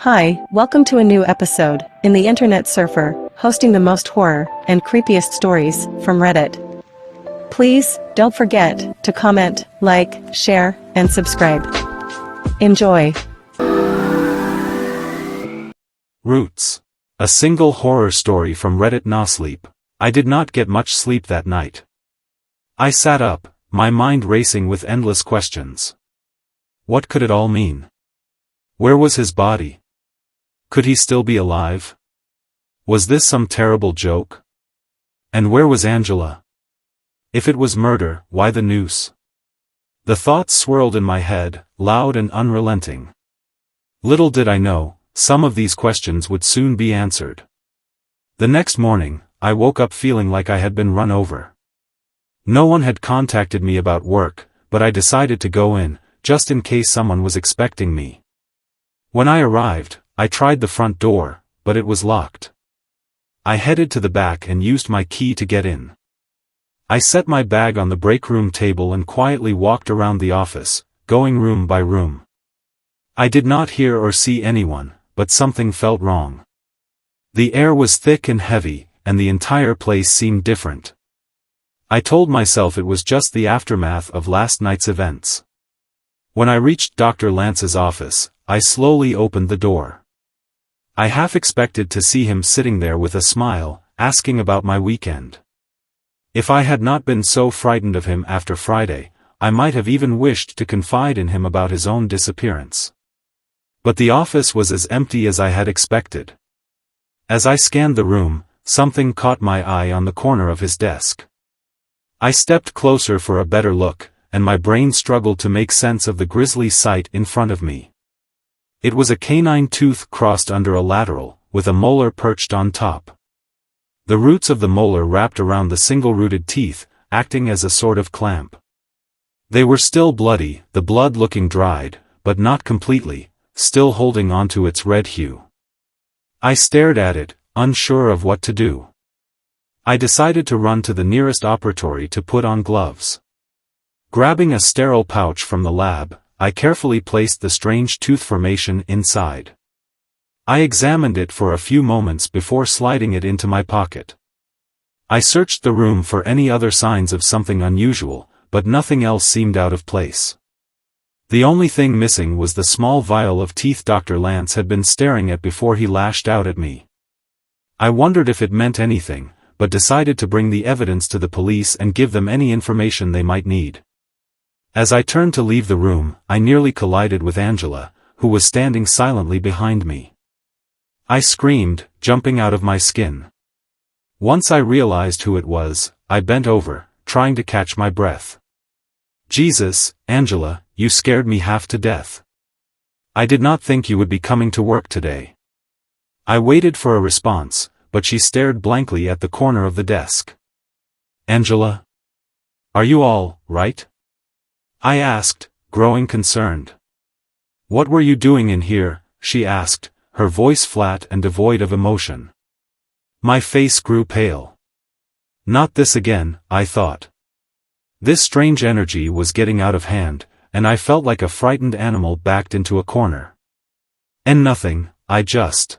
Hi, welcome to a new episode in the Internet Surfer, hosting the most horror and creepiest stories from Reddit. Please don't forget to comment, like, share, and subscribe. Enjoy. Roots. A single horror story from Reddit. Nosleep. I did not get much sleep that night. I sat up, my mind racing with endless questions. What could it all mean? Where was his body? Could he still be alive? Was this some terrible joke? And where was Angela? If it was murder, why the noose? The thoughts swirled in my head, loud and unrelenting. Little did I know, some of these questions would soon be answered. The next morning, I woke up feeling like I had been run over. No one had contacted me about work, but I decided to go in, just in case someone was expecting me. When I arrived, I tried the front door, but it was locked. I headed to the back and used my key to get in. I set my bag on the break room table and quietly walked around the office, going room by room. I did not hear or see anyone, but something felt wrong. The air was thick and heavy, and the entire place seemed different. I told myself it was just the aftermath of last night's events. When I reached Dr. Lance's office, I slowly opened the door. I half expected to see him sitting there with a smile, asking about my weekend. If I had not been so frightened of him after Friday, I might have even wished to confide in him about his own disappearance. But the office was as empty as I had expected. As I scanned the room, something caught my eye on the corner of his desk. I stepped closer for a better look, and my brain struggled to make sense of the grisly sight in front of me. It was a canine tooth crossed under a lateral, with a molar perched on top. The roots of the molar wrapped around the single-rooted teeth, acting as a sort of clamp. They were still bloody, the blood looking dried, but not completely, still holding onto its red hue. I stared at it, unsure of what to do. I decided to run to the nearest operatory to put on gloves. Grabbing a sterile pouch from the lab, I carefully placed the strange tooth formation inside. I examined it for a few moments before sliding it into my pocket. I searched the room for any other signs of something unusual, but nothing else seemed out of place. The only thing missing was the small vial of teeth Dr. Lance had been staring at before he lashed out at me. I wondered if it meant anything, but decided to bring the evidence to the police and give them any information they might need. As I turned to leave the room, I nearly collided with Angela, who was standing silently behind me. I screamed, jumping out of my skin. Once I realized who it was, I bent over, trying to catch my breath. Jesus, Angela, you scared me half to death. I did not think you would be coming to work today. I waited for a response, but she stared blankly at the corner of the desk. Angela? Are you all right? I asked, growing concerned. What were you doing in here? She asked, her voice flat and devoid of emotion. My face grew pale. Not this again, I thought. This strange energy was getting out of hand, and I felt like a frightened animal backed into a corner. And nothing, I just.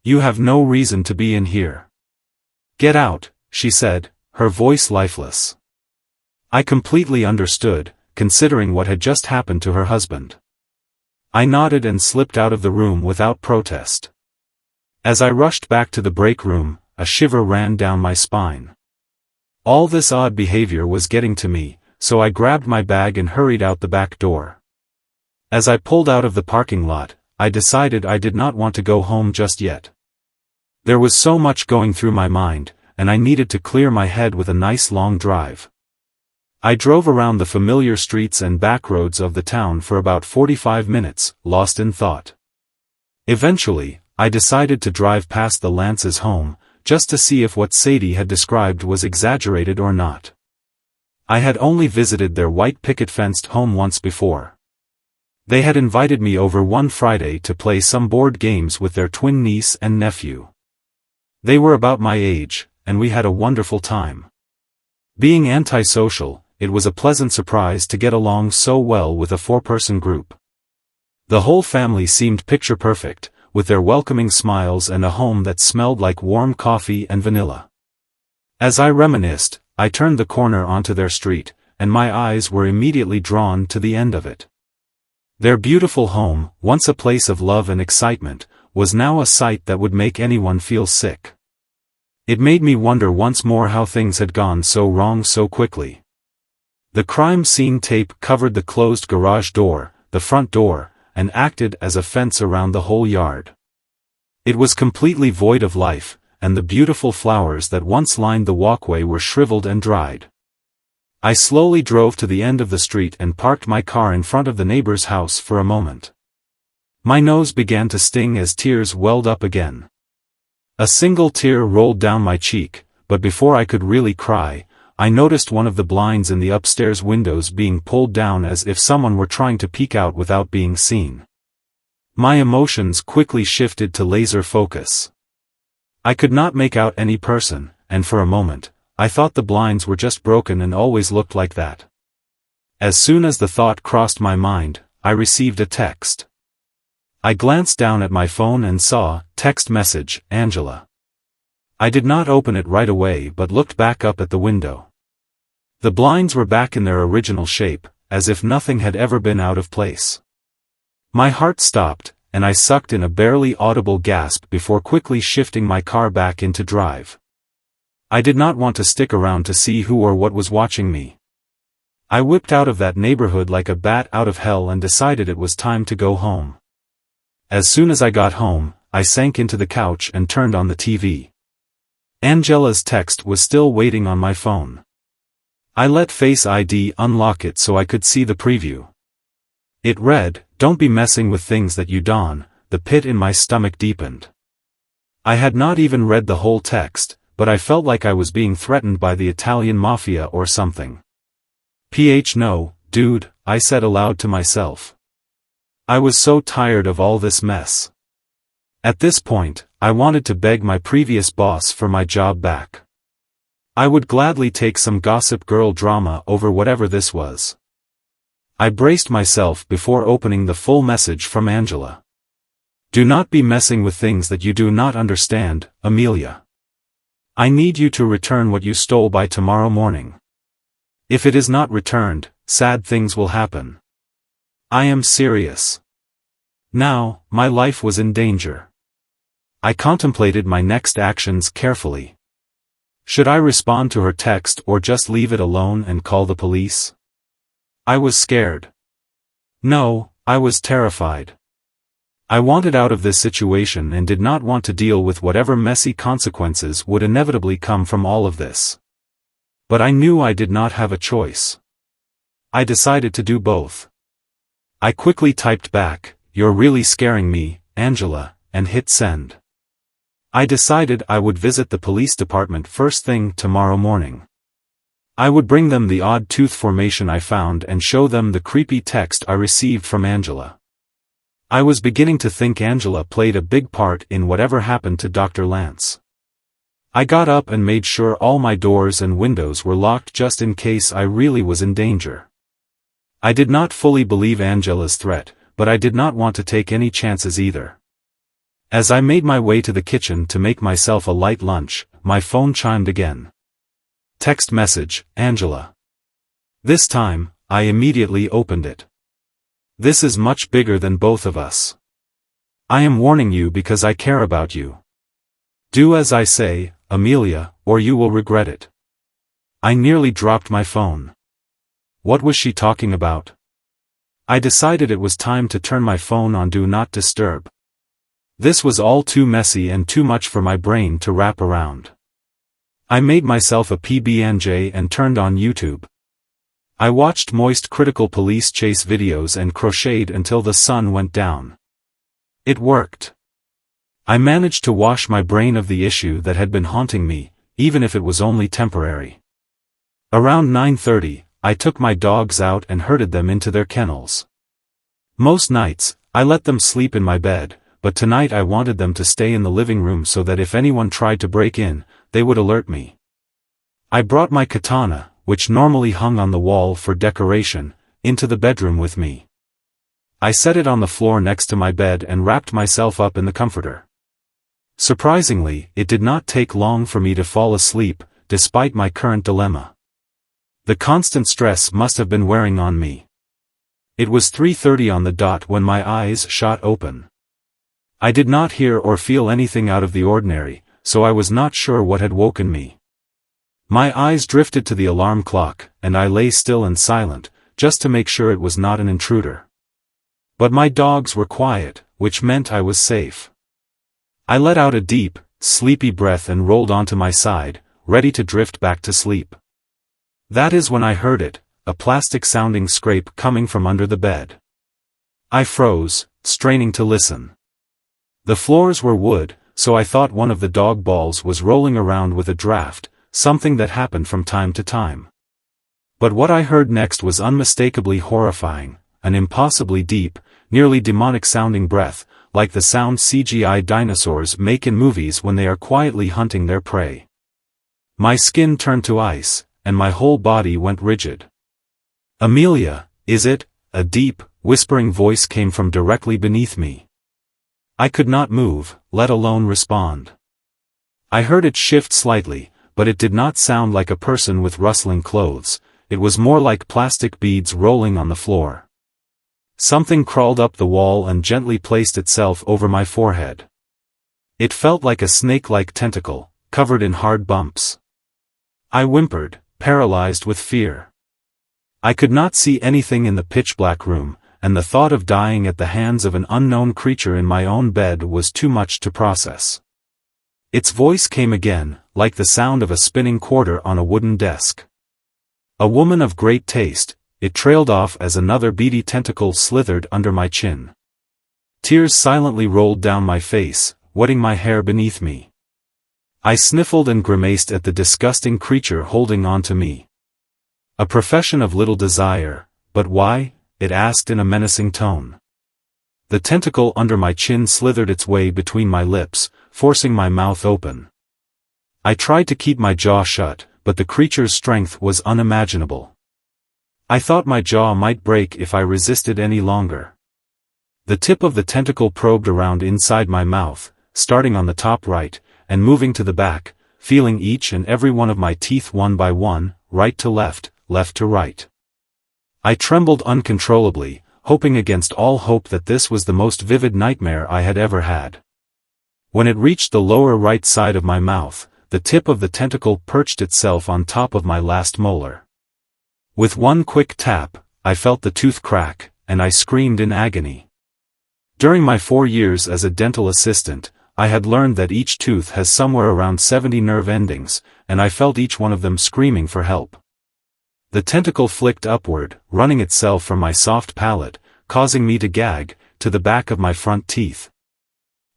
You have no reason to be in here. Get out, she said, her voice lifeless. I completely understood, considering what had just happened to her husband. I nodded and slipped out of the room without protest. As I rushed back to the break room, a shiver ran down my spine. All this odd behavior was getting to me, so I grabbed my bag and hurried out the back door. As I pulled out of the parking lot, I decided I did not want to go home just yet. There was so much going through my mind, and I needed to clear my head with a nice long drive. I drove around the familiar streets and back roads of the town for about 45 minutes, lost in thought. Eventually, I decided to drive past the Lance's home, just to see if what Sadie had described was exaggerated or not. I had only visited their white picket-fenced home once before. They had invited me over one Friday to play some board games with their twin niece and nephew. They were about my age, and we had a wonderful time. Being antisocial, it was a pleasant surprise to get along so well with a four-person group. The whole family seemed picture-perfect, with their welcoming smiles and a home that smelled like warm coffee and vanilla. As I reminisced, I turned the corner onto their street, and my eyes were immediately drawn to the end of it. Their beautiful home, once a place of love and excitement, was now a sight that would make anyone feel sick. It made me wonder once more how things had gone so wrong so quickly. The crime scene tape covered the closed garage door, the front door, and acted as a fence around the whole yard. It was completely void of life, and the beautiful flowers that once lined the walkway were shriveled and dried. I slowly drove to the end of the street and parked my car in front of the neighbor's house for a moment. My nose began to sting as tears welled up again. A single tear rolled down my cheek, but before I could really cry, I noticed one of the blinds in the upstairs windows being pulled down as if someone were trying to peek out without being seen. My emotions quickly shifted to laser focus. I could not make out any person, and for a moment, I thought the blinds were just broken and always looked like that. As soon as the thought crossed my mind, I received a text. I glanced down at my phone and saw, text message, Angela. I did not open it right away but looked back up at the window. The blinds were back in their original shape, as if nothing had ever been out of place. My heart stopped, and I sucked in a barely audible gasp before quickly shifting my car back into drive. I did not want to stick around to see who or what was watching me. I whipped out of that neighborhood like a bat out of hell and decided it was time to go home. As soon as I got home, I sank into the couch and turned on the TV. Angela's text was still waiting on my phone. I let Face ID unlock it so I could see the preview. It read, "Don't be messing with things that you don." The pit in my stomach deepened. I had not even read the whole text, but I felt like I was being threatened by the Italian mafia or something. No, dude, I said aloud to myself. I was so tired of all this mess. At this point, I wanted to beg my previous boss for my job back. I would gladly take some Gossip Girl drama over whatever this was. I braced myself before opening the full message from Angela. "Do not be messing with things that you do not understand, Amelia. I need you to return what you stole by tomorrow morning. If it is not returned, sad things will happen. I am serious." Now, my life was in danger. I contemplated my next actions carefully. Should I respond to her text or just leave it alone and call the police? I was scared. No, I was terrified. I wanted out of this situation and did not want to deal with whatever messy consequences would inevitably come from all of this. But I knew I did not have a choice. I decided to do both. I quickly typed back, "You're really scaring me, Angela," and hit send. I decided I would visit the police department first thing tomorrow morning. I would bring them the odd tooth formation I found and show them the creepy text I received from Angela. I was beginning to think Angela played a big part in whatever happened to Dr. Lance. I got up and made sure all my doors and windows were locked just in case I really was in danger. I did not fully believe Angela's threat, but I did not want to take any chances either. As I made my way to the kitchen to make myself a light lunch, my phone chimed again. Text message, Angela. This time, I immediately opened it. "This is much bigger than both of us. I am warning you because I care about you. Do as I say, Amelia, or you will regret it." I nearly dropped my phone. What was she talking about? I decided it was time to turn my phone on Do Not Disturb. This was all too messy and too much for my brain to wrap around. I made myself a PB&J and turned on YouTube. I watched moist critical police chase videos and crocheted until the sun went down. It worked. I managed to wash my brain of the issue that had been haunting me, even if it was only temporary. Around 9:30, I took my dogs out and herded them into their kennels. Most nights, I let them sleep in my bed, but tonight I wanted them to stay in the living room so that if anyone tried to break in, they would alert me. I brought my katana, which normally hung on the wall for decoration, into the bedroom with me. I set it on the floor next to my bed and wrapped myself up in the comforter. Surprisingly, it did not take long for me to fall asleep, despite my current dilemma. The constant stress must have been wearing on me. It was 3:30 on the dot when my eyes shot open. I did not hear or feel anything out of the ordinary, so I was not sure what had woken me. My eyes drifted to the alarm clock, and I lay still and silent, just to make sure it was not an intruder. But my dogs were quiet, which meant I was safe. I let out a deep, sleepy breath and rolled onto my side, ready to drift back to sleep. That is when I heard it, a plastic-sounding scrape coming from under the bed. I froze, straining to listen. The floors were wood, so I thought one of the dog balls was rolling around with a draft, something that happened from time to time. But what I heard next was unmistakably horrifying, an impossibly deep, nearly demonic-sounding breath, like the sound CGI dinosaurs make in movies when they are quietly hunting their prey. My skin turned to ice, and my whole body went rigid. "Amelia, is it?" A deep, whispering voice came from directly beneath me. I could not move, let alone respond. I heard it shift slightly, but it did not sound like a person with rustling clothes, it was more like plastic beads rolling on the floor. Something crawled up the wall and gently placed itself over my forehead. It felt like a snake-like tentacle, covered in hard bumps. I whimpered, paralyzed with fear. I could not see anything in the pitch-black room, and the thought of dying at the hands of an unknown creature in my own bed was too much to process. Its voice came again, like the sound of a spinning quarter on a wooden desk. "A woman of great taste," it trailed off as another beady tentacle slithered under my chin. Tears silently rolled down my face, wetting my hair beneath me. I sniffled and grimaced at the disgusting creature holding on to me. "A profession of little desire, but why?" it asked in a menacing tone. The tentacle under my chin slithered its way between my lips, forcing my mouth open. I tried to keep my jaw shut, but the creature's strength was unimaginable. I thought my jaw might break if I resisted any longer. The tip of the tentacle probed around inside my mouth, starting on the top right, and moving to the back, feeling each and every one of my teeth one by one, right to left, left to right. I trembled uncontrollably, hoping against all hope that this was the most vivid nightmare I had ever had. When it reached the lower right side of my mouth, the tip of the tentacle perched itself on top of my last molar. With one quick tap, I felt the tooth crack, and I screamed in agony. During my 4 years as a dental assistant, I had learned that each tooth has somewhere around 70 nerve endings, and I felt each one of them screaming for help. The tentacle flicked upward, running itself from my soft palate, causing me to gag, to the back of my front teeth.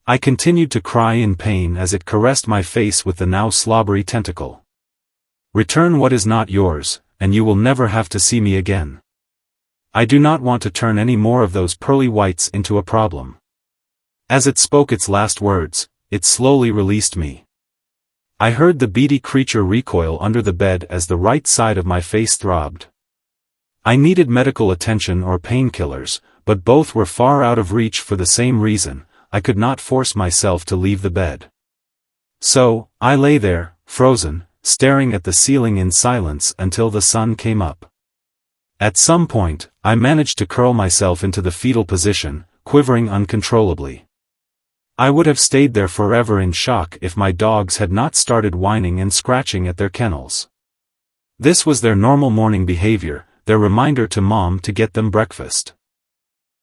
I continued to cry in pain as it caressed my face with the now slobbery tentacle. "Return what is not yours, and you will never have to see me again. I do not want to turn any more of those pearly whites into a problem." As it spoke its last words, it slowly released me. I heard the beady creature recoil under the bed as the right side of my face throbbed. I needed medical attention or painkillers, but both were far out of reach for the same reason: I could not force myself to leave the bed. So, I lay there, frozen, staring at the ceiling in silence until the sun came up. At some point, I managed to curl myself into the fetal position, quivering uncontrollably. I would have stayed there forever in shock if my dogs had not started whining and scratching at their kennels. This was their normal morning behavior, their reminder to Mom to get them breakfast.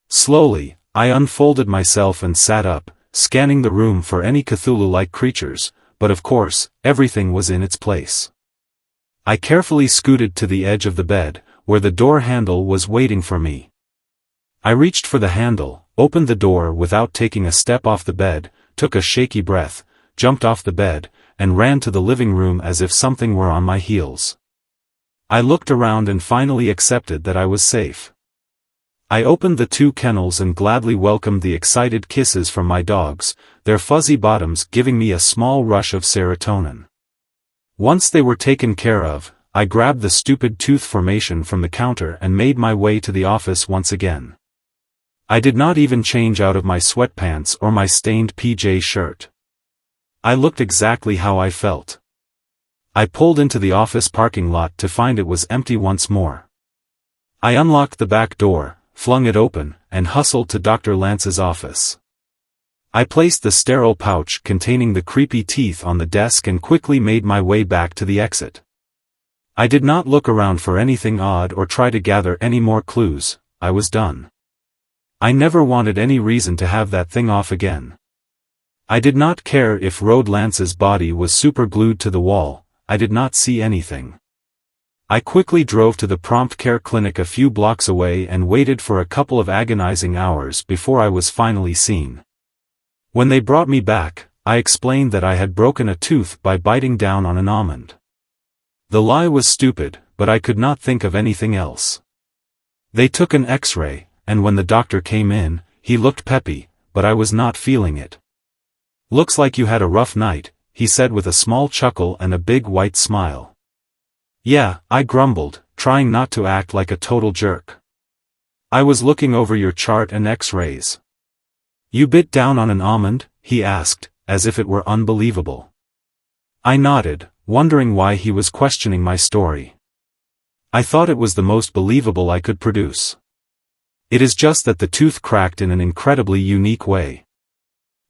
Slowly, I unfolded myself and sat up, scanning the room for any Cthulhu-like creatures, but of course, everything was in its place. I carefully scooted to the edge of the bed, where the door handle was waiting for me. I reached for the handle, opened the door without taking a step off the bed, took a shaky breath, jumped off the bed, and ran to the living room as if something were on my heels. I looked around and finally accepted that I was safe. I opened the 2 kennels and gladly welcomed the excited kisses from my dogs, their fuzzy bottoms giving me a small rush of serotonin. Once they were taken care of, I grabbed the stupid tooth formation from the counter and made my way to the office once again. I did not even change out of my sweatpants or my stained PJ shirt. I looked exactly how I felt. I pulled into the office parking lot to find it was empty once more. I unlocked the back door, flung it open, and hustled to Dr. Lance's office. I placed the sterile pouch containing the creepy teeth on the desk and quickly made my way back to the exit. I did not look around for anything odd or try to gather any more clues. I was done. I never wanted any reason to have that thing off again. I did not care if Rode Lance's body was superglued to the wall. I did not see anything. I quickly drove to the prompt care clinic a few blocks away and waited for a couple of agonizing hours before I was finally seen. When they brought me back, I explained that I had broken a tooth by biting down on an almond. The lie was stupid, but I could not think of anything else. They took an X-ray, and when the doctor came in, he looked peppy, but I was not feeling it. "Looks like you had a rough night," he said with a small chuckle and a big white smile. "Yeah," I grumbled, trying not to act like a total jerk. "I was looking over your chart and X-rays." "You bit down on an almond?" he asked, as if it were unbelievable. I nodded, wondering why he was questioning my story. I thought it was the most believable I could produce. It is just that the tooth cracked in an incredibly unique way.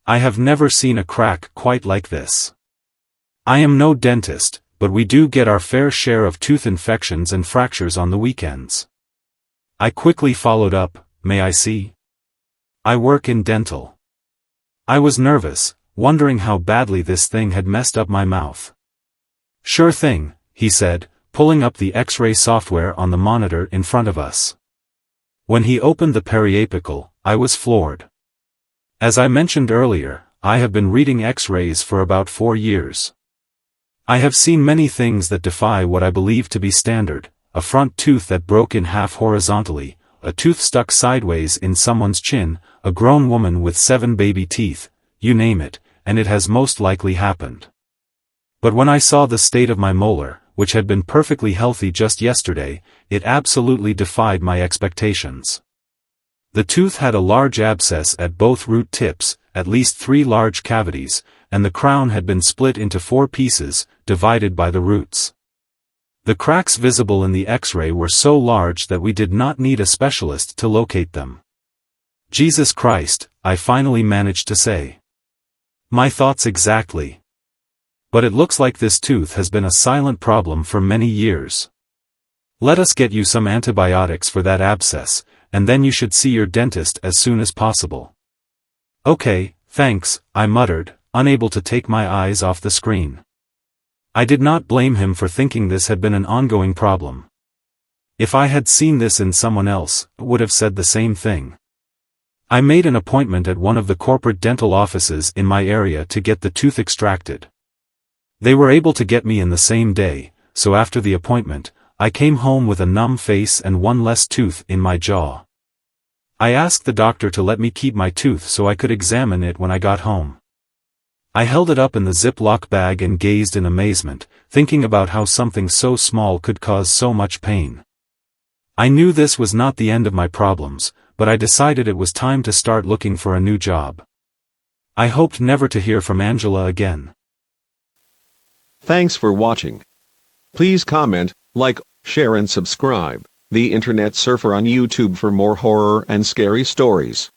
I have never seen a crack quite like this. I am no dentist, but we do get our fair share of tooth infections and fractures on the weekends. I quickly followed up, "May I see?" "I work in dental." I was nervous, wondering how badly this thing had messed up my mouth. "Sure thing," he said, pulling up the X-ray software on the monitor in front of us. When he opened the periapical, I was floored. As I mentioned earlier, I have been reading X-rays for about 4 years. I have seen many things that defy what I believe to be standard: a front tooth that broke in half horizontally, a tooth stuck sideways in someone's chin, a grown woman with 7 baby teeth, you name it, and it has most likely happened. But when I saw the state of my molar, which had been perfectly healthy just yesterday, it absolutely defied my expectations. The tooth had a large abscess at both root tips, at least 3 large cavities, and the crown had been split into 4 pieces, divided by the roots. The cracks visible in the X-ray were so large that we did not need a specialist to locate them. "Jesus Christ," I finally managed to say. "My thoughts exactly. But it looks like this tooth has been a silent problem for many years. Let us get you some antibiotics for that abscess, and then you should see your dentist as soon as possible." "Okay, thanks," I muttered, unable to take my eyes off the screen. I did not blame him for thinking this had been an ongoing problem. If I had seen this in someone else, I would have said the same thing. I made an appointment at one of the corporate dental offices in my area to get the tooth extracted. They were able to get me in the same day, so after the appointment, I came home with a numb face and 1 less tooth in my jaw. I asked the doctor to let me keep my tooth so I could examine it when I got home. I held it up in the Ziploc bag and gazed in amazement, thinking about how something so small could cause so much pain. I knew this was not the end of my problems, but I decided it was time to start looking for a new job. I hoped never to hear from Angela again. Thanks for watching. Please comment, like, share and subscribe. The Internet Surfer on YouTube for more horror and scary stories.